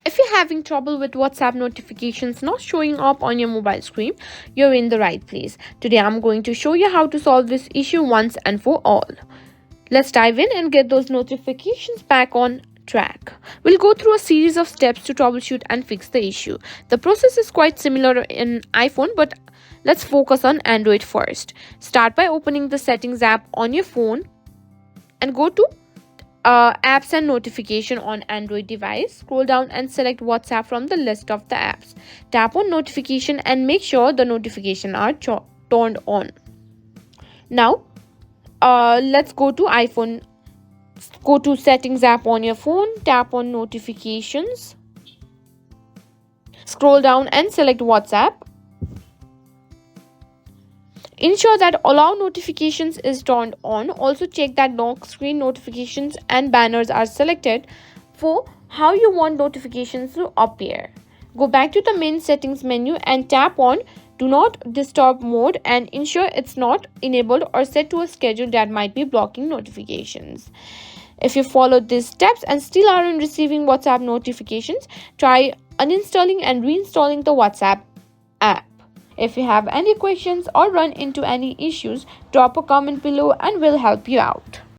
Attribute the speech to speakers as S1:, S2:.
S1: If you're having trouble with WhatsApp notifications not showing up on your mobile screen, you're in the right place. Today I'm going to show you how to solve this issue once and for all. Let's dive in and get those notifications back on track. We'll go through a series of steps to troubleshoot and fix the issue. The process is quite similar in iPhone, but let's focus on Android first. Start by opening the Settings app on your phone and go to apps and notification on Android device. Scroll down and select WhatsApp from the list of the apps. Tap on notification and make sure the notifications are turned on. Now let's go to iPhone. Go to Settings app on your phone, tap on notifications, scroll down and select WhatsApp. Ensure that allow notifications is turned on. Also check that lock screen notifications and banners are selected for how you want notifications to appear. Go back to the main settings menu and tap on do not disturb mode and ensure it's not enabled or set to a schedule that might be blocking notifications. If you follow these steps and still aren't receiving WhatsApp notifications, try uninstalling and reinstalling the WhatsApp app. If you have any questions or run into any issues, drop a comment below and we'll help you out.